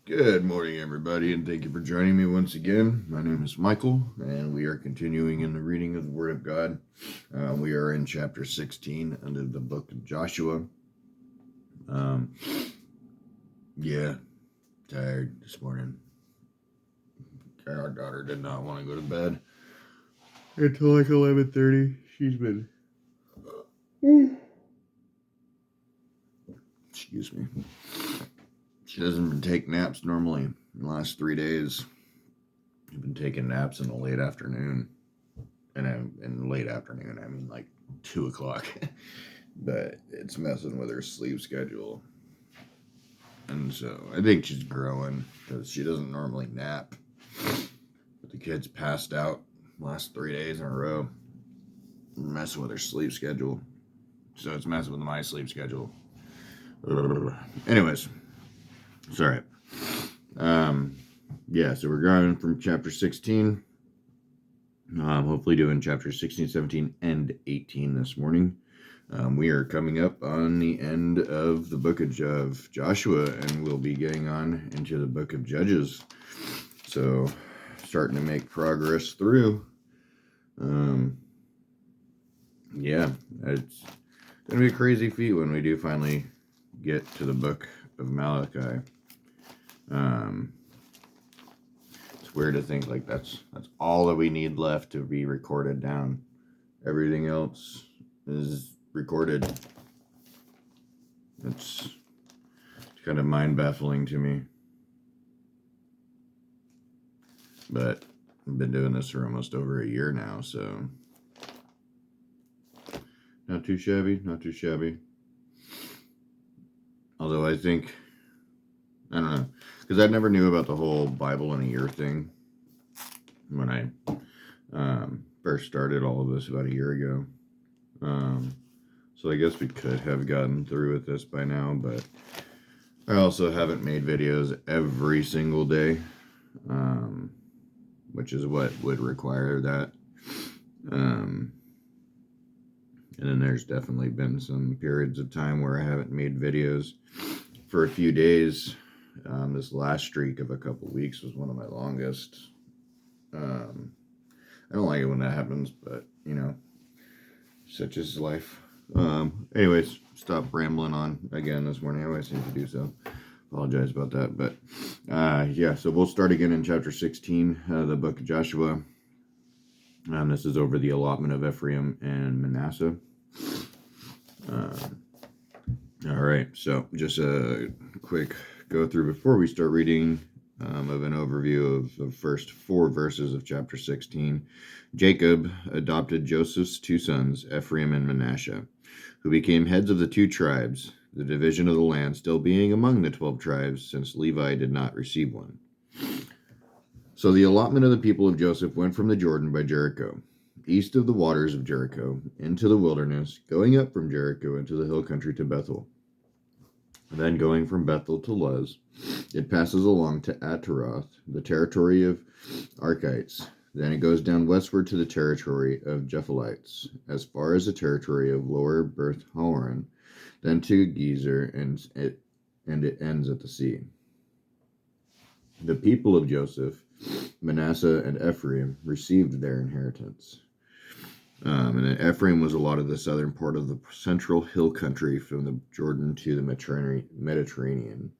Good morning, everybody, and thank you for joining me once again. My name is Michael, and we are continuing in the reading of the Word of God. We are in chapter 16 under the book of Joshua. Yeah, tired this morning. Our daughter did not want to go to bed until like 11:30. She's been... Excuse me. She doesn't take naps normally. In the last 3 days, I've been taking naps in the late afternoon. And in late afternoon, I mean like 2 o'clock. But it's messing with her sleep schedule. And so I think she's growing because she doesn't normally nap. But the kid's passed out last 3 days in a row, messing with her sleep schedule. So it's messing with my sleep schedule. Anyways, sorry. Yeah, so we're going from chapter 16. Hopefully doing chapter 16, 17, and 18 this morning. We are coming up on the end of the book of Joshua, and we'll be getting on into the book of Judges. So, starting to make progress through. Yeah, it's going to be a crazy feat when we do finally get to the book of Malachi. It's weird to think like that's all that we need left to be recorded down. Everything else is recorded. It's kind of mind-baffling to me. But I've been doing this for almost over a year now, so not too shabby. Although I think, I don't know, because I never knew about the whole Bible in a year thing when I first started all of this about a year ago. So I guess we could have gotten through with this by now, but I also haven't made videos every single day, which is what would require that. And then there's definitely been some periods of time where I haven't made videos for a few days. This last streak of a couple weeks was one of my longest. I don't like it when that happens, but, you know, such is life. Anyways, stop rambling on again this morning. I always seem to do so. Apologize about that. But, yeah, so we'll start again in chapter 16, the book of Joshua. This is over the allotment of Ephraim and Manasseh. All right, so just a quick go through before we start reading of an overview of the first 4 verses of chapter 16. Jacob adopted Joseph's 2 sons, Ephraim and Manasseh, who became heads of the 2 tribes, the division of the land still being among the 12 tribes, since Levi did not receive one. So the allotment of the people of Joseph went from the Jordan by Jericho, east of the waters of Jericho, into the wilderness, going up from Jericho into the hill country to Bethel. And then going from Bethel to Luz, it passes along to Ataroth, the territory of Archites. Then it goes down westward to the territory of Jephthalites, as far as the territory of Lower Beth Horon, then to Gezer, and it ends at the sea. The people of Joseph, Manasseh and Ephraim, received their inheritance. And then Ephraim was allotted the southern part of the central hill country from the Jordan to the Mediterranean.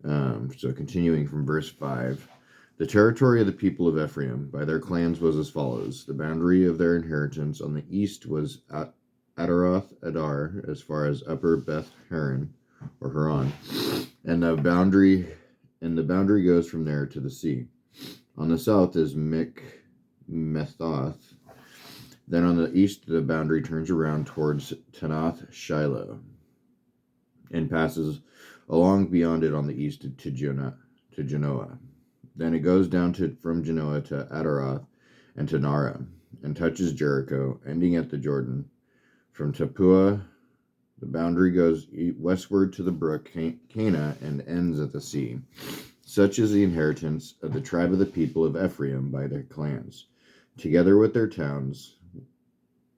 So continuing from verse 5, the territory of the people of Ephraim by their clans was as follows. The boundary of their inheritance on the east was Ataroth Adar, as far as upper Beth Horon, or Haran, and the boundary goes from there to the sea. On the south is Mikmethoth. Then on the east, the boundary turns around towards Tanath Shiloh and passes along beyond it on the east to Genoa. Then it goes down from Genoa to Ataroth and to Nara and touches Jericho, ending at the Jordan. From Tapua, the boundary goes westward to the brook Cana and ends at the sea. Such is the inheritance of the tribe of the people of Ephraim by their clans, together with their towns,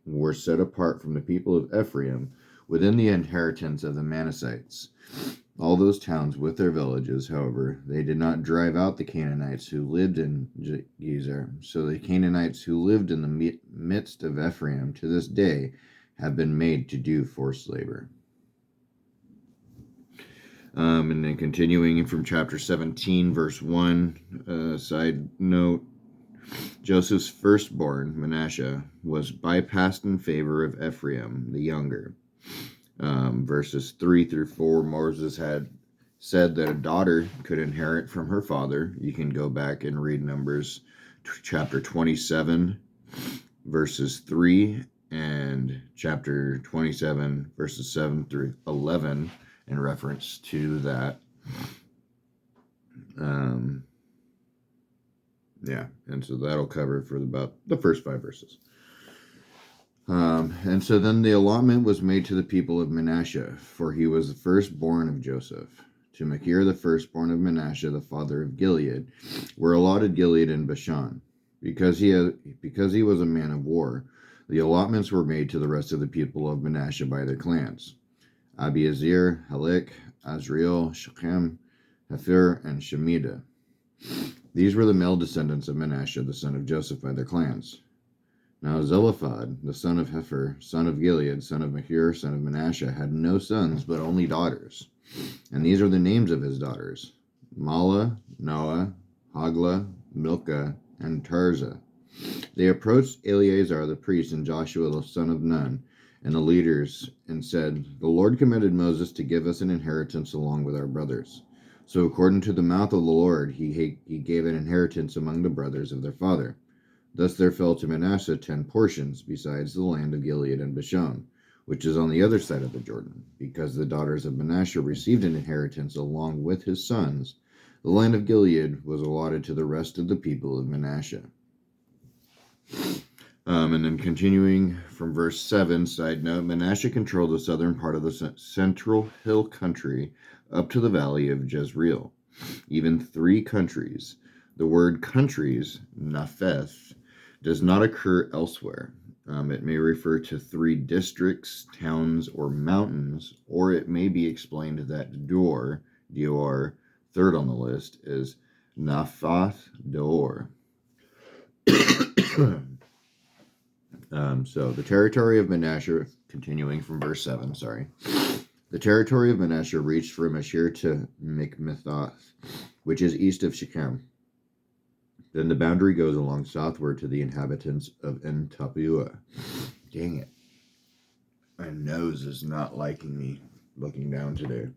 were set apart from the people of Ephraim within the inheritance of the Manassites. All those towns with their villages, however, they did not drive out the Canaanites who lived in Gezer. So the Canaanites who lived in the midst of Ephraim to this day have been made to do forced labor. And then continuing from chapter 17, verse 1, side note, Joseph's firstborn, Manasseh, was bypassed in favor of Ephraim, the younger. Verses 3 through 4, Moses had said that a daughter could inherit from her father. You can go back and read Numbers chapter 27, verses 3, and chapter 27, verses 7 through 11, in reference to that. And so that'll cover for about the first 5 verses. And so then the allotment was made to the people of Manasseh, for he was the firstborn of Joseph. To Machir, the firstborn of Manasseh, the father of Gilead, were allotted Gilead and Bashan. Because he was a man of war, the allotments were made to the rest of the people of Manasseh by their clans. Abiezir, Halek, Azriel, Shechem, Hefer, and Shemida. These were the male descendants of Manasseh, the son of Joseph, by their clans. Now Zelophehad, the son of Hefer, son of Gilead, son of Machir, son of Manasseh, had no sons, but only daughters. And these are the names of his daughters: Mala, Noah, Hagla, Milcah, and Tirzah. They approached Eleazar the priest and Joshua the son of Nun, and the leaders, and said, "The Lord commanded Moses to give us an inheritance along with our brothers. So according to the mouth of the Lord, he gave an inheritance among the brothers of their father. Thus there fell to Manasseh 10 portions, besides the land of Gilead and Bashan, which is on the other side of the Jordan. Because the daughters of Manasseh received an inheritance along with his sons, the land of Gilead was allotted to the rest of the people of Manasseh." And then continuing from verse 7, side note, Manasseh controlled the southern part of the central hill country up to the valley of Jezreel, even 3 countries. The word countries, Napheth, does not occur elsewhere. It may refer to 3 districts, towns, or mountains, or it may be explained that Dor, D-O-R, third on the list, is Naphath Dor. So the territory of Manasseh, continuing from verse 7, the territory of Manasseh reached from Asher to Mikmethath, which is east of Shechem. Then the boundary goes along southward to the inhabitants of En Tapua. Dang it. My nose is not liking me looking down today.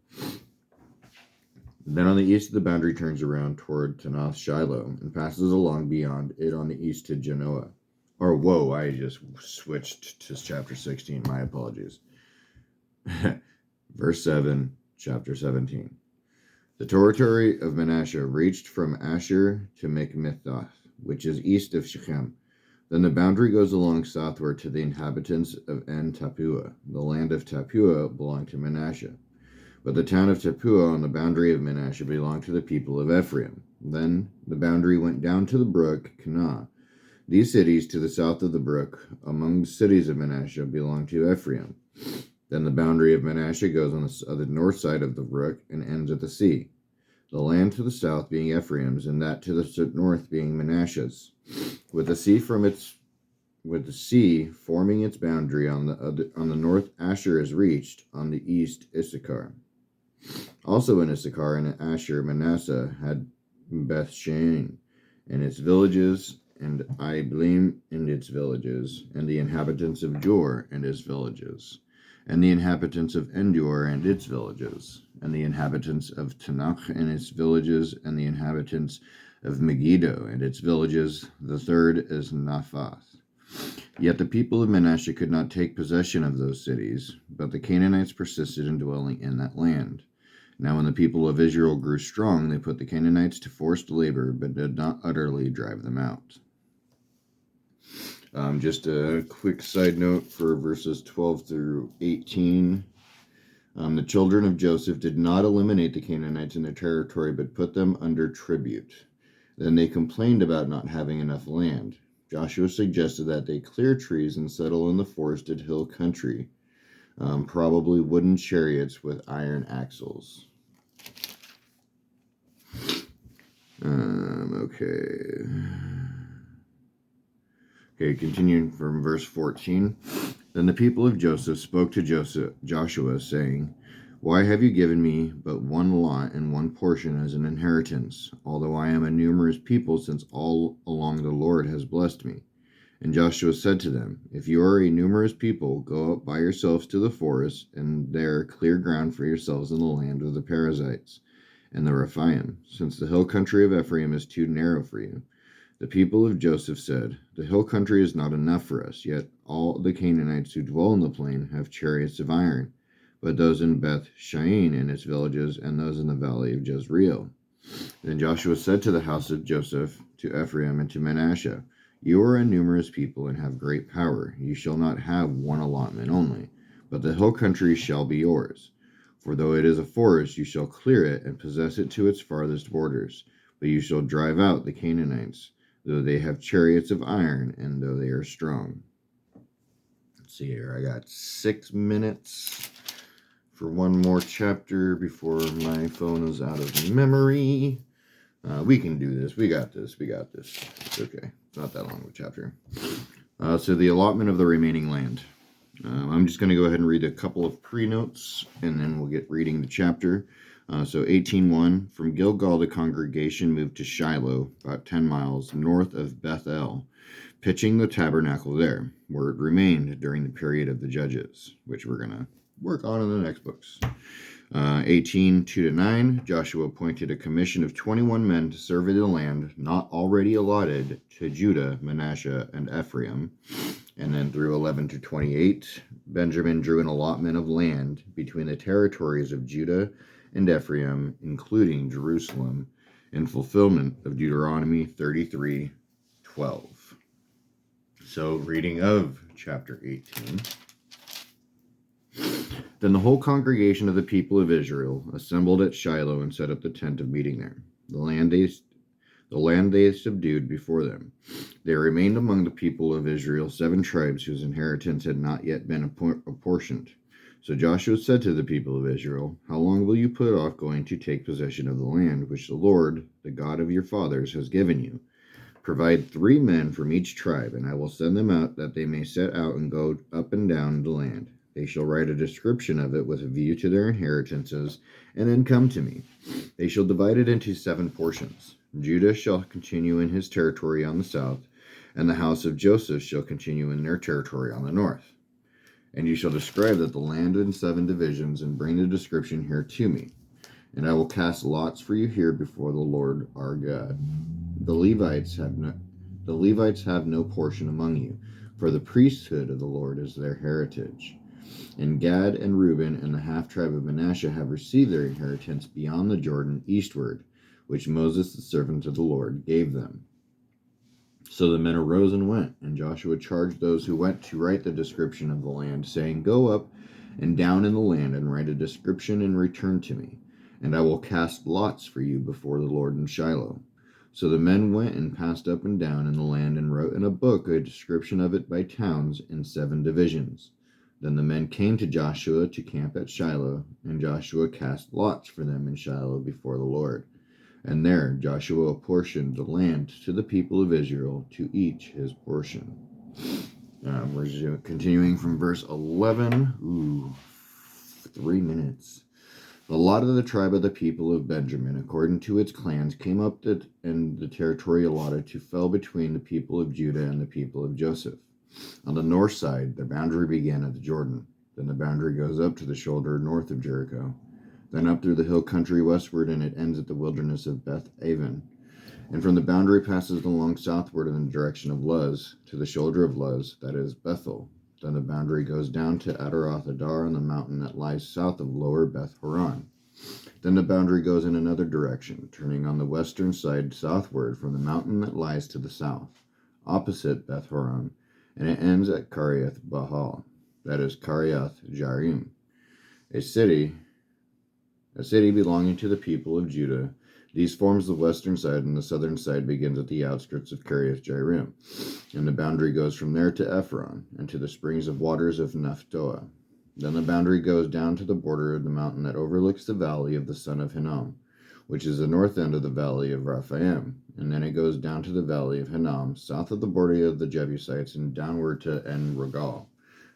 Then on the east, the boundary turns around toward Tanath Shiloh and passes along beyond it on the east to Genoa. Or, whoa, I just switched to chapter 16. My apologies. Verse 7, chapter 17. The territory of Manasseh reached from Asher to Mikmethath, which is east of Shechem. Then the boundary goes along southward to the inhabitants of En Tapua. The land of Tapua belonged to Manasseh. But the town of Tapua on the boundary of Manasseh belonged to the people of Ephraim. Then the boundary went down to the brook Kanah. These cities to the south of the brook, among the cities of Manasseh, belong to Ephraim. Then the boundary of Manasseh goes on the north side of the brook and ends at the sea. The land to the south being Ephraim's, and that to the north being Manasseh's, with the sea forming its boundary on the north. Asher is reached, on the east Issachar. Also in Issachar and Asher, Manasseh had Bethshean and its villages, and Ibleam and its villages, and the inhabitants of Jor and its villages, and the inhabitants of Endor and its villages, and the inhabitants of Tanakh and its villages, and the inhabitants of Megiddo and its villages. The third is Naphath. Yet the people of Manasseh could not take possession of those cities, but the Canaanites persisted in dwelling in that land. Now when the people of Israel grew strong, they put the Canaanites to forced labor, but did not utterly drive them out. Just a quick side note for verses 12 through 18. The children of Joseph did not eliminate the Canaanites in their territory, but put them under tribute. Then they complained about not having enough land. Joshua suggested that they clear trees and settle in the forested hill country, probably wooden chariots with iron axles. Okay, continuing from verse 14. Then the people of Joseph spoke to Joshua, saying, Why have you given me but one lot and one portion as an inheritance, although I am a numerous people, since all along the Lord has blessed me? And Joshua said to them, If you are a numerous people, go up by yourselves to the forest, and there clear ground for yourselves in the land of the Perizzites and the Rephaim, since the hill country of Ephraim is too narrow for you. The people of Joseph said, The hill country is not enough for us, yet all the Canaanites who dwell in the plain have chariots of iron, but those in Beth Shean and its villages, and those in the valley of Jezreel. Then Joshua said to the house of Joseph, to Ephraim, and to Manasseh, You are a numerous people and have great power. You shall not have one allotment only, but the hill country shall be yours. For though it is a forest, you shall clear it and possess it to its farthest borders. But you shall drive out the Canaanites, though they have chariots of iron, and though they are strong. Let's see here. I got 6 minutes for one more chapter before my phone is out of memory. We can do this. We got this. It's okay. It's not that long of a chapter. So the allotment of the remaining land. I'm just going to go ahead and read a couple of pre-notes, and then we'll get reading the chapter. So 18:1, from Gilgal the congregation moved to Shiloh, about 10 miles north of Bethel, pitching the tabernacle there, where it remained during the period of the judges, which we're going to work on in the next books. 18:2-9, Joshua appointed a commission of 21 men to survey the land not already allotted to Judah, Manasseh, and Ephraim. And then through 11-28, Benjamin drew an allotment of land between the territories of Judah and Ephraim, including Jerusalem, in fulfillment of Deuteronomy 33:12. So, reading of chapter 18. Then the whole congregation of the people of Israel assembled at Shiloh and set up the tent of meeting there. The land they subdued before them. There remained among the people of Israel 7 tribes whose inheritance had not yet been apportioned. So Joshua said to the people of Israel, How long will you put off going to take possession of the land which the Lord, the God of your fathers, has given you? Provide 3 men from each tribe, and I will send them out, that they may set out and go up and down the land. They shall write a description of it with a view to their inheritances, and then come to me. They shall divide it into 7 portions. Judah shall continue in his territory on the south, and the house of Joseph shall continue in their territory on the north. And you shall describe that the land in 7 divisions, and bring the description here to me. And I will cast lots for you here before the Lord our God. The Levites have no portion among you, for the priesthood of the Lord is their heritage. And Gad and Reuben and the half-tribe of Manasseh have received their inheritance beyond the Jordan eastward, which Moses the servant of the Lord gave them. So the men arose and went, and Joshua charged those who went to write the description of the land, saying, Go up and down in the land and write a description and return to me, and I will cast lots for you before the Lord in Shiloh. So the men went and passed up and down in the land and wrote in a book a description of it by towns in 7 divisions. Then the men came to Joshua to camp at Shiloh, and Joshua cast lots for them in Shiloh before the Lord. And there Joshua apportioned the land to the people of Israel, to each his portion. We're continuing from verse 11. 3 minutes. The lot of the tribe of the people of Benjamin, according to its clans, came up and the territory allotted to fell between the people of Judah and the people of Joseph. On the north side, the boundary began at the Jordan. Then the boundary goes up to the shoulder north of Jericho. Then up through the hill country westward, and it ends at the wilderness of Beth Aven. And from the boundary passes along southward in the direction of Luz, to the shoulder of Luz, that is Bethel. Then the boundary goes down to Adaroth Adar on the mountain that lies south of lower Beth Horon. Then the boundary goes in another direction, turning on the western side southward from the mountain that lies to the south, opposite Beth Horon, and it ends at Kiriath Baal, that is Kiriath Jearim, a city belonging to the people of Judah. These forms the western side, and the southern side begins at the outskirts of Kiriath Jearim, and the boundary goes from there to Ephron, and to the springs of waters of Nephtoah. Then the boundary goes down to the border of the mountain that overlooks the valley of the son of Hinnom, which is the north end of the valley of Rephaim. And then it goes down to the valley of Hinnom, south of the border of the Jebusites, and downward to En Rogal.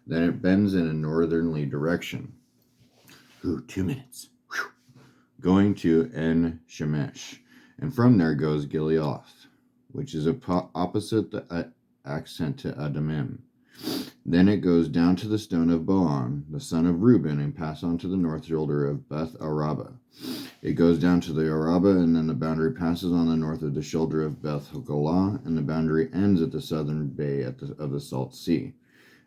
Then it bends in a northerly direction. 2 minutes. Whew. Going to En Shemesh. And from there goes Gileath, which is opposite the accent to Adamim. Then it goes down to the stone of Boan, the son of Reuben, and pass on to the north shoulder of Beth Araba. It goes down to the Araba, and then the boundary passes on the north of the shoulder of Beth Hogalah, and the boundary ends at the southern bay of the Salt Sea.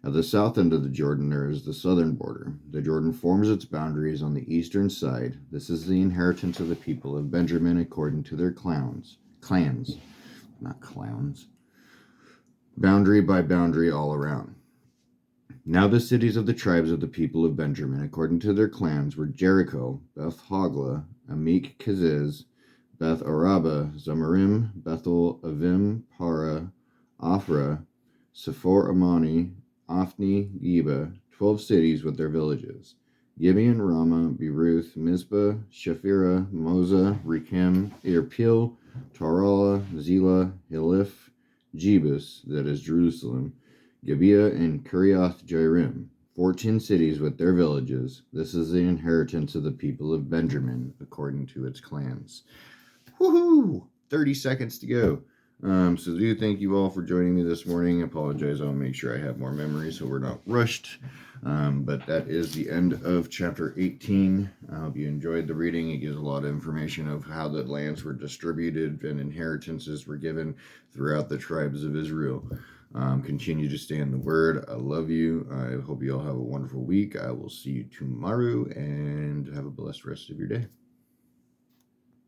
At the south end of the Jordan, there is the southern border. The Jordan forms its boundaries on the eastern side. This is the inheritance of the people of Benjamin according to their clans, not clowns, boundary by boundary all around. Now the cities of the tribes of the people of Benjamin, according to their clans, were Jericho, Beth Hoglah, Amek Keziz, Beth Araba, Zamarim, Bethel, Avim, Para, Afra, Sephor Amani, Ophni, Geba, 12 cities with their villages. Gibeon, Ramah, Beruth, Mizpah, Shephirah, Moza, Rekem, Irpil, Tarala, Zillah, Hiliph, Jebus, that is Jerusalem, Gibeah, and Kiriath Jearim, 14 cities with their villages. This is the inheritance of the people of Benjamin, according to its clans. Woohoo! 30 seconds to go. So do thank you all for joining me this morning. I apologize. I'll make sure I have more memory so we're not rushed. But that is the end of chapter 18. I hope you enjoyed the reading. It gives a lot of information of how the lands were distributed and inheritances were given throughout the tribes of Israel. Continue to stay in the word. I love you. I hope you all have a wonderful week. I will see you tomorrow and have a blessed rest of your day.